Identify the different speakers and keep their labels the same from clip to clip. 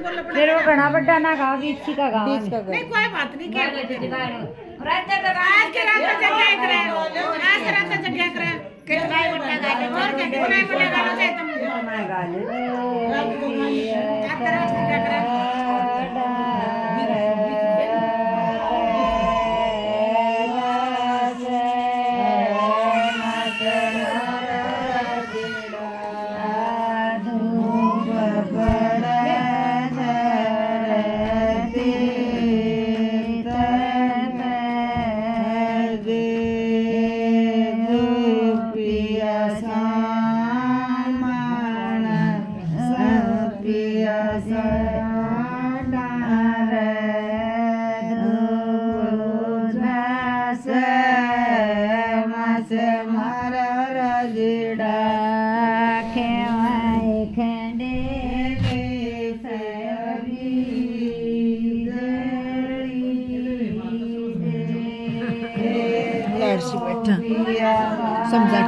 Speaker 1: फिर वो घना बड़ा ना गाँव बीच का गाँव
Speaker 2: नहीं कोई बात नहीं क्या रात के रात जगह करे आज रात जगह करे कितना बड़ा गाले और क्या कितना बड़ा गालो से तुम मैं गाले रात रात जगह करे
Speaker 1: समझा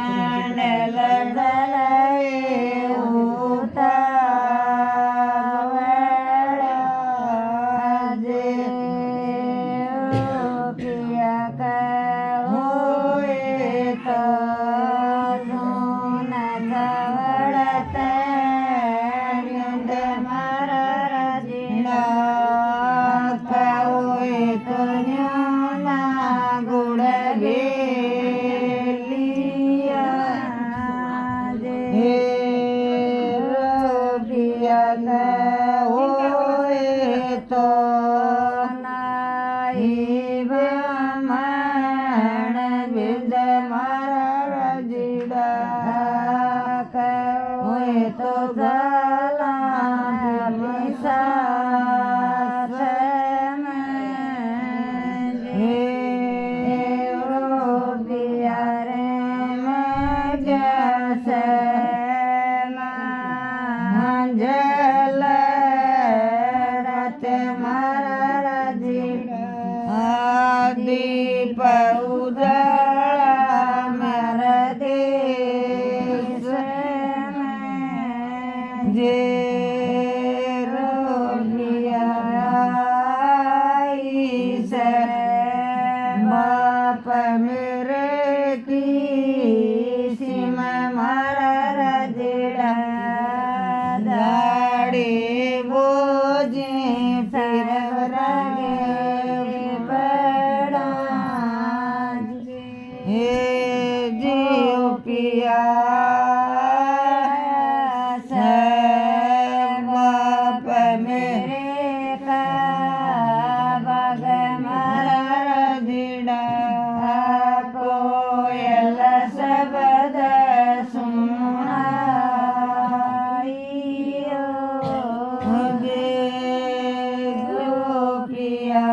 Speaker 3: सांडल दलए उता
Speaker 2: दीप उजाला मेरा देश में जे रोगिया से बाप मेरे की सिम मारा रजड़ा दाड़ी बोझे फिर पिया बाप मेरे का बग मरा दिड़ा कोयल शब्द सुनाइयो पिया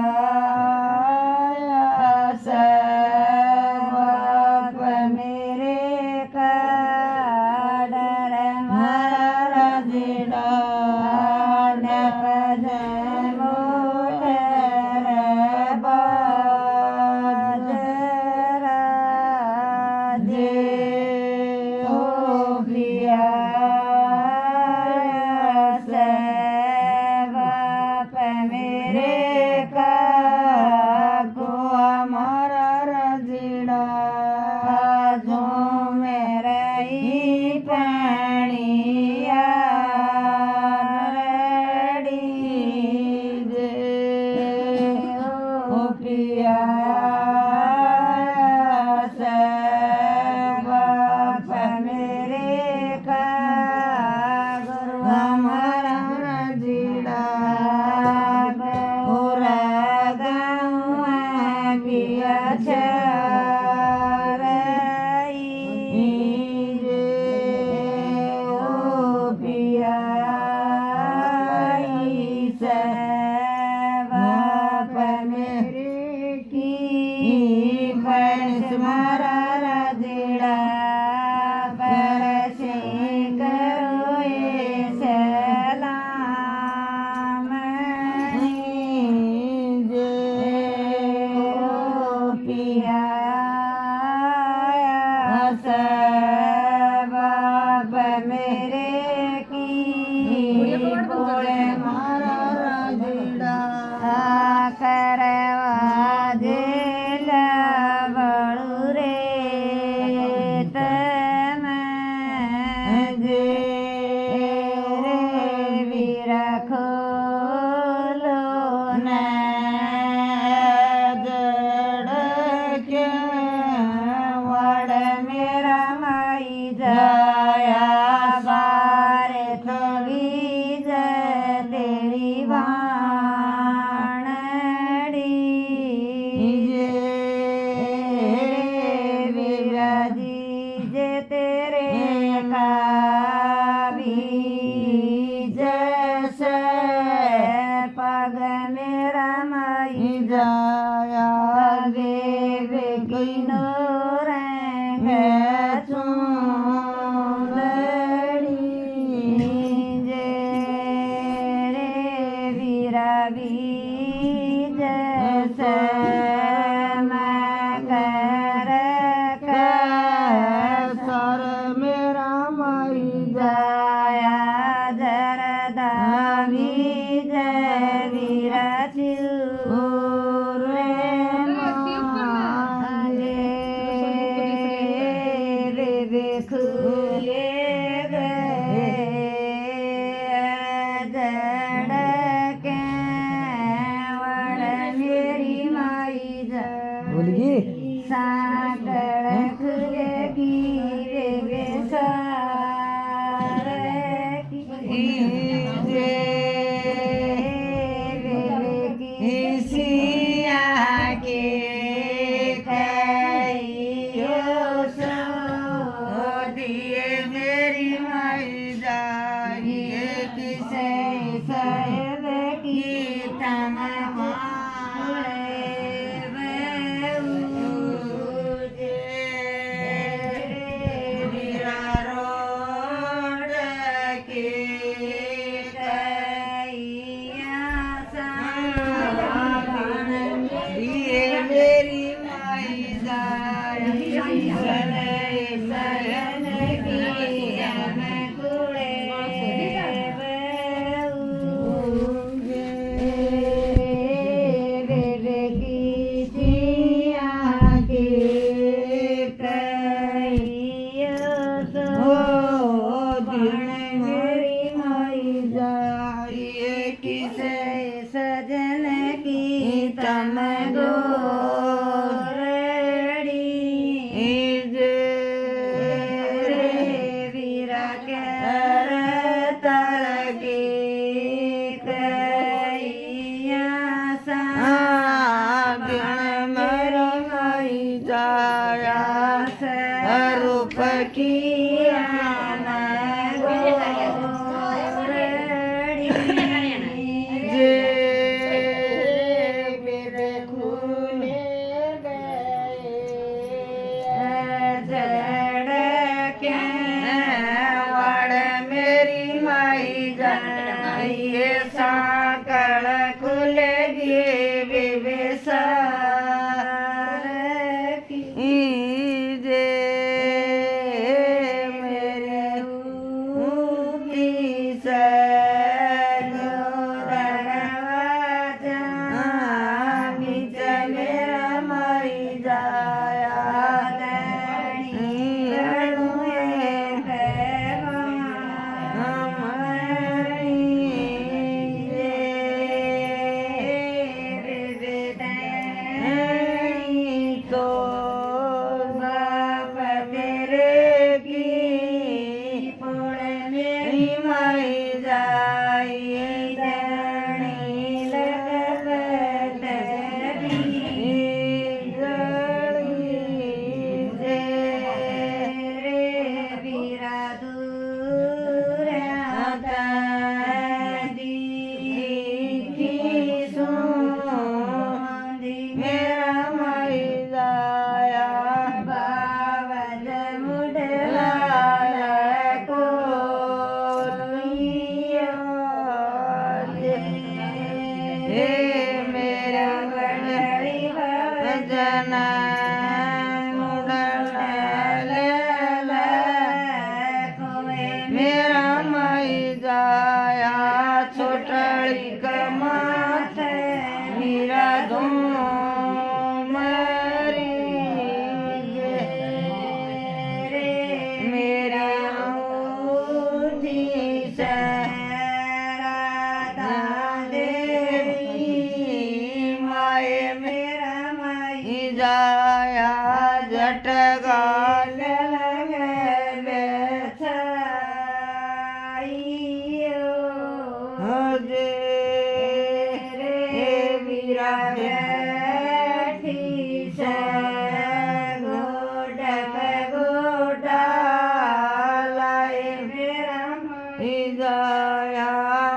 Speaker 2: ये साकल खुलेगी बेबेसार की जे मेरे की मेरा माई जाया छोटड़ी कमात मेरा धूम मेरा माए मेरा माई जाया जटगाल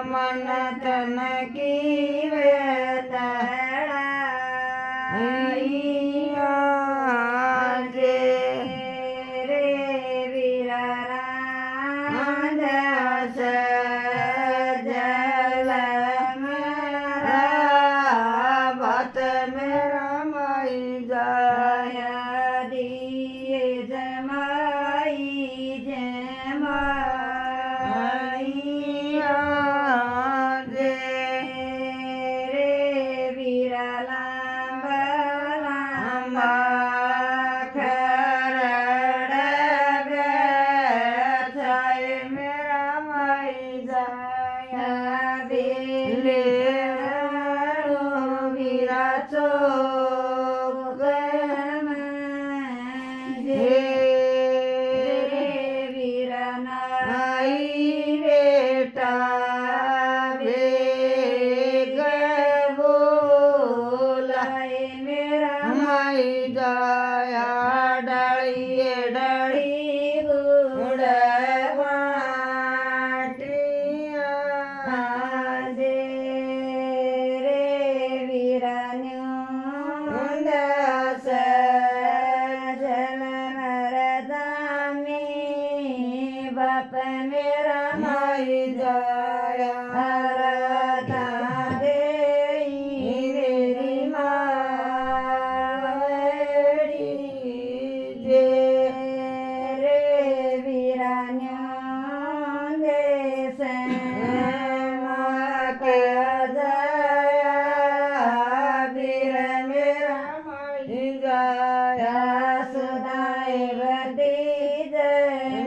Speaker 2: मन तन की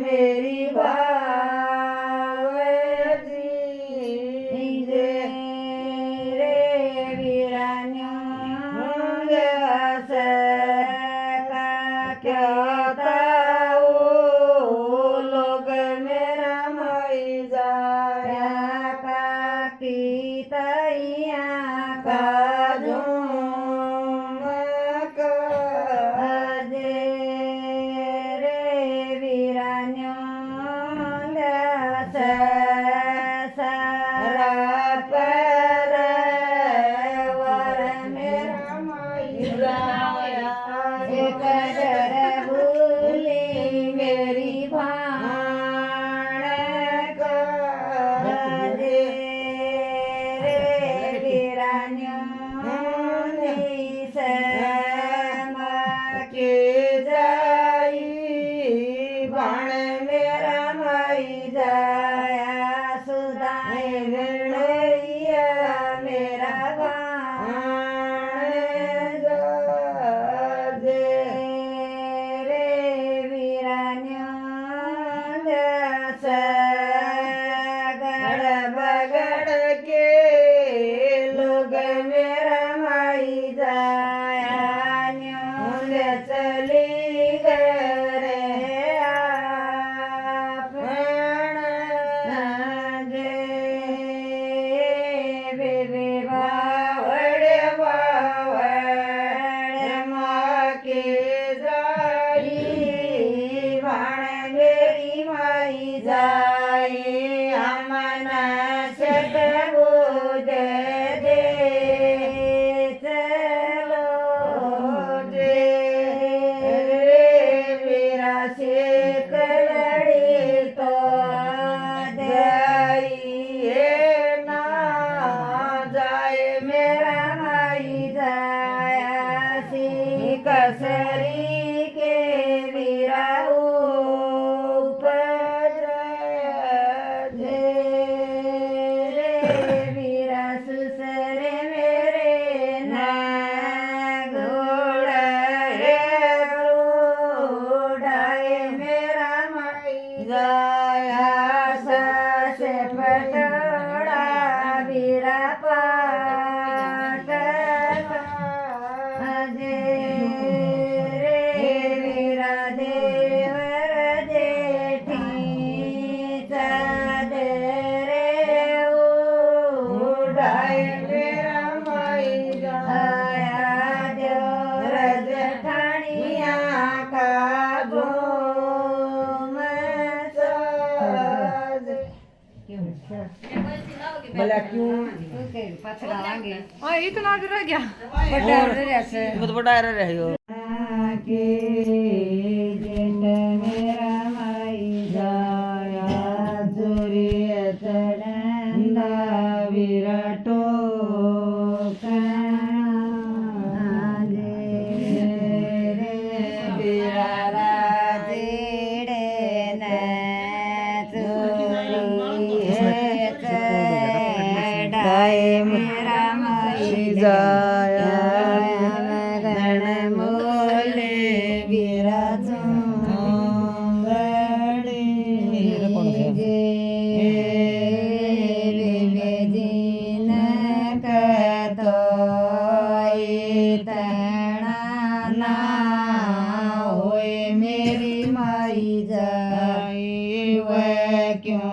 Speaker 2: मेरी बावजी
Speaker 3: माई ना जाए मेरा माई जाया सी कसरी के वीराऊ उपज रे वीरा सुसरे मेरे ना घोड़ा उड़ाए मेरा माई जाया से पटोड़ा वीरा पाट जे रे वीरा देवर जेठी चाँद रे उड़ाए मेरा माई जाया देवर जेठानिया का घूम साज भला क्यों
Speaker 1: इतना भी रह गया
Speaker 3: बहुत बड़ा रहे हो के जेठ मेरा माई जाया सूर्य चढ़ंदा विराटो मेरा माई जाया गण मोले विराजो दिन कतो ना होए मेरी माई जाई वह क्यों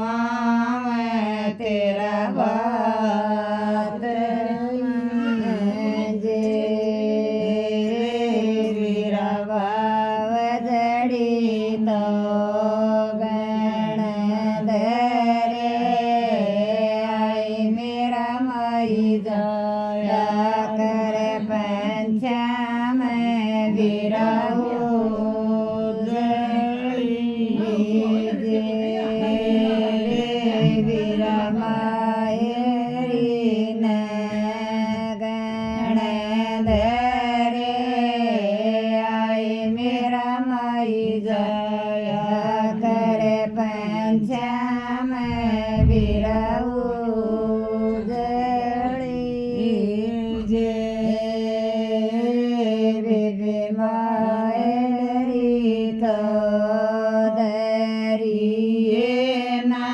Speaker 3: आवे तेरा बात जे वीरा भाव जड़ी तो गण धरे आई मेरा माई जाया कर पंचम वीराऊ वीरा मायरी न गण धरे आई मेरा माई जाया कर पंचम वीराऊ जे बेबे मायरी तो ना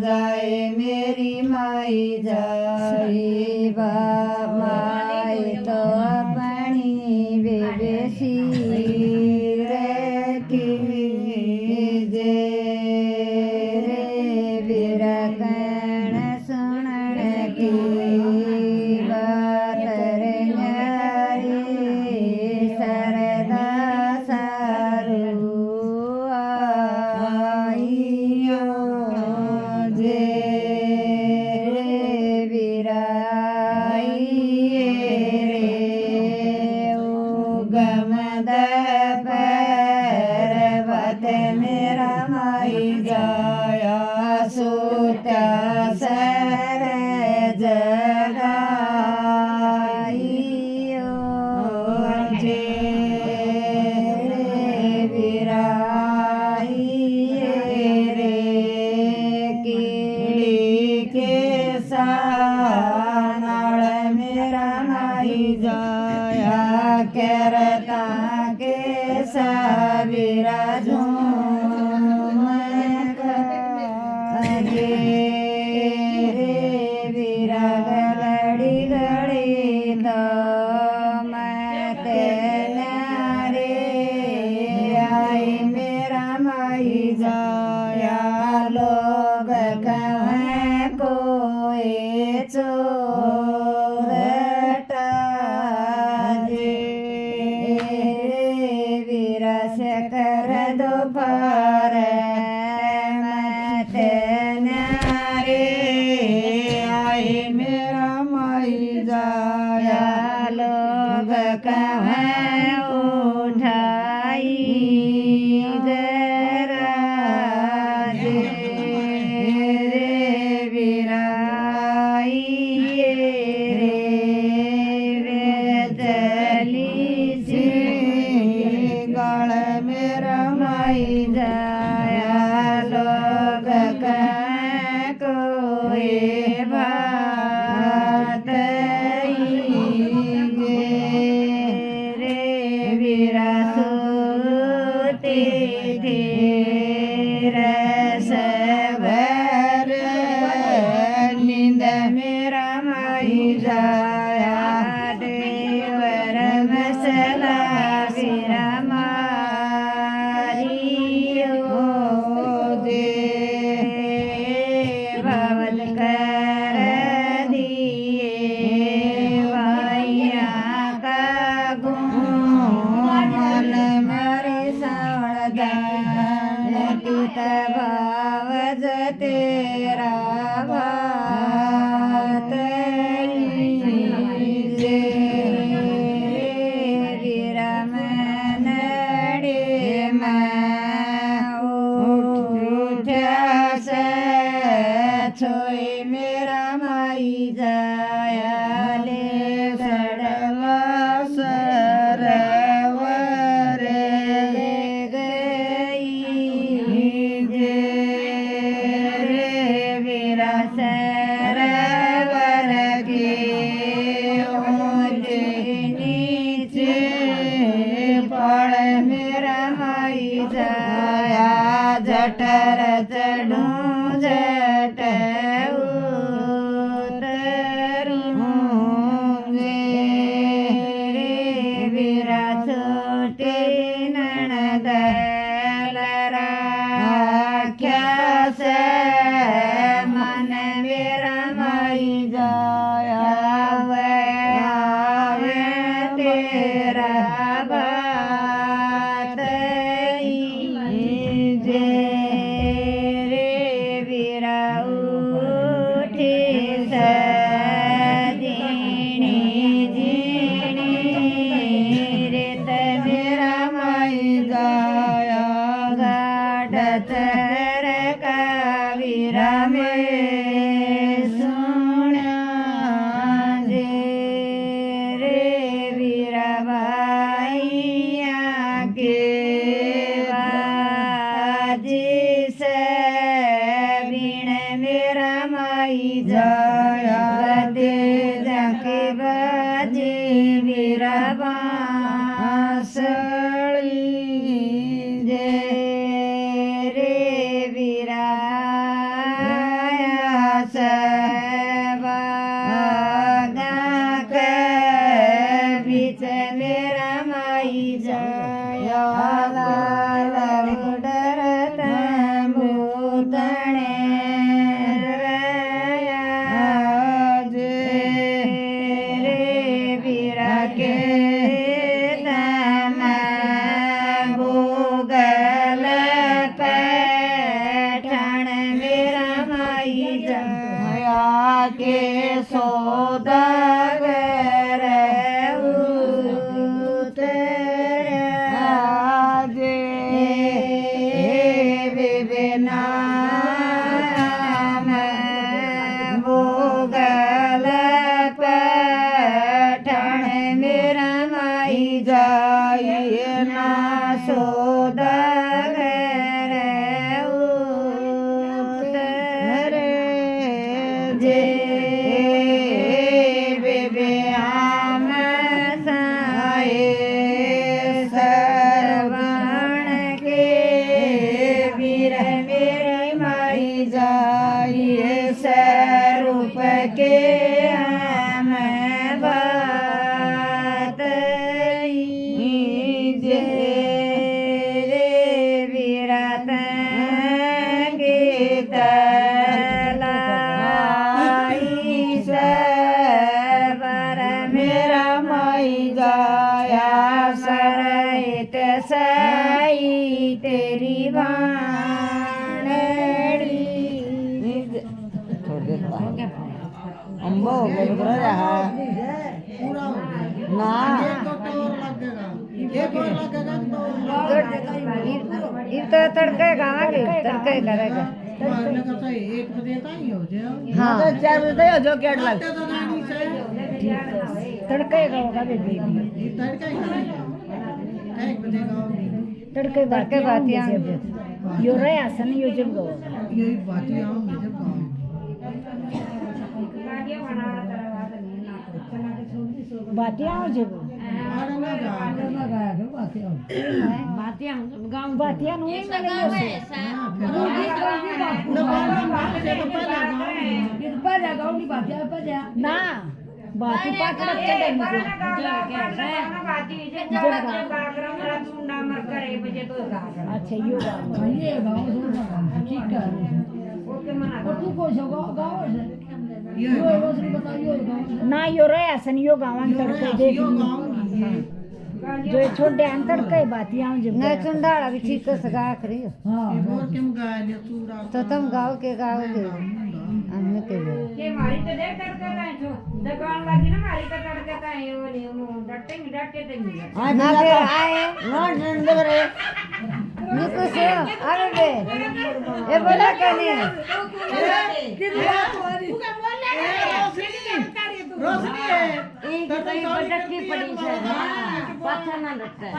Speaker 3: जाए मेरी माई जाई माई तो अपनी बेबेसी की जे वीरा कण सुनण की बात रे न्यारी सरदा सारू आइयो जे वीरा रे गमद पर्वत मेरा माई जाया सूत्या सर जगाइयो जे वीरा रे कीड़ी के सानाल मेरा माई जाया करता के सावीरा झूम रे वीरा गलड़ी गड़ी तो मत नारे आई मेरा माई जाया लोग कहें कोई चोरटा जे वीरा से कर दोपहर मत कोई बात रे वीरा सूती थी रस भर नींद मेरा माई जाया देवर मसला वीरा मारियो दे भवन कर दिए वाइया का गुण मारे सावधान तूत भावज तेरा बात जे विरम नडे उठ्या से छोई मेरा माई जाया ले सड़वा सरवर गई जे रे वीरा सरवर के ऊंचे नीचे पड़ मेरा माई जाया जठर चढ़ू जट उतरूंगे रे वीरा छोटे ननद लराख्या से मन मेरा माई जाया आवे तेरा बात जे रे वीरा उठी सजीणी जीणी रेत मेरा माई जाया घाट चर का वीरा में सुना जे रे वीरा भाइया के बाजी से बीण मेरा माई जाया दे जाके बाजी वीरा बांसुरी जे रे वीरा सबागा के बीच मेरा माई जाया लाल डरत भूतणे जे रे वीरा के तन भोगल पैठण मेरा माई जाया के सौदागर उतरा जे विबिना भोगल पैठण मेरा माई जाइए ना सौदागर उतरे जे बेबे आम साए सरवण के वीर मेरी माई जाइए स्वरूप के हम बात जे रे वीरा गीत लाई सवर मेरा माई जाया सरहित सई तेरी बाणड़ी अम्बो ना तो तड़के गाँव तड़के करेगा हाँ 4 बजे जो क्या लग तड़के होगा बेबी तड़के बात यो रहे आसन यो जब गो
Speaker 4: यही बात है हम जब
Speaker 3: बातिया हो जब बातिया नु ही मिले ना बाती पाकड़ चढ़े मुझे अच्छा यो ठीक है तू को गाँव से ना यो रे असन यो गाँव तड़के देख जो छोटे अंतर कई बात यहाँ जब
Speaker 1: नहीं चुंडाला भी ठीक से गा करी
Speaker 3: हाँ
Speaker 1: तो तुम गाओ के हमने के
Speaker 2: ये मारी तो देख तड़के का है जो दुकान लगी ना मारी तो तड़के का है वो नहीं वो डटे नहीं
Speaker 1: ना फिर आए निकुस अरे बे ये बोला कने
Speaker 2: रोशनी है
Speaker 1: एक तो ये बजट की पड़ी है पाछा ना लगता है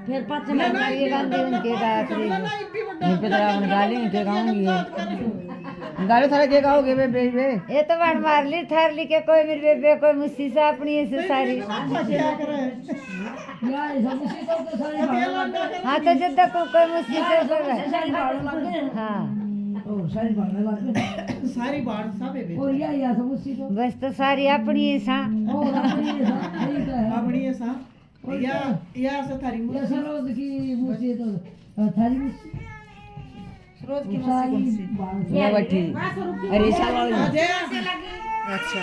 Speaker 3: फिर पाँच मिनट ये गांधी उनके गायत्री गाली उनके गाऊंगी गाली थारे के गाओगे बे बे बे
Speaker 1: ये तो बन मार ली थर ली के कोई मेरे बेबे कोई मुस्सी से अपनी ऐसे सारी हाँ तो जब तक कोई मुस्सी से हाँ
Speaker 3: सारी बात सब है
Speaker 1: बस तो सारी अपनी है सा
Speaker 3: अपनी है सा या से थारी सरोज की मुस्सी तो थारी मुस्सी
Speaker 1: रोज की मुस्सी कौन सी
Speaker 3: ये बैठी अरे साला
Speaker 2: अच्छा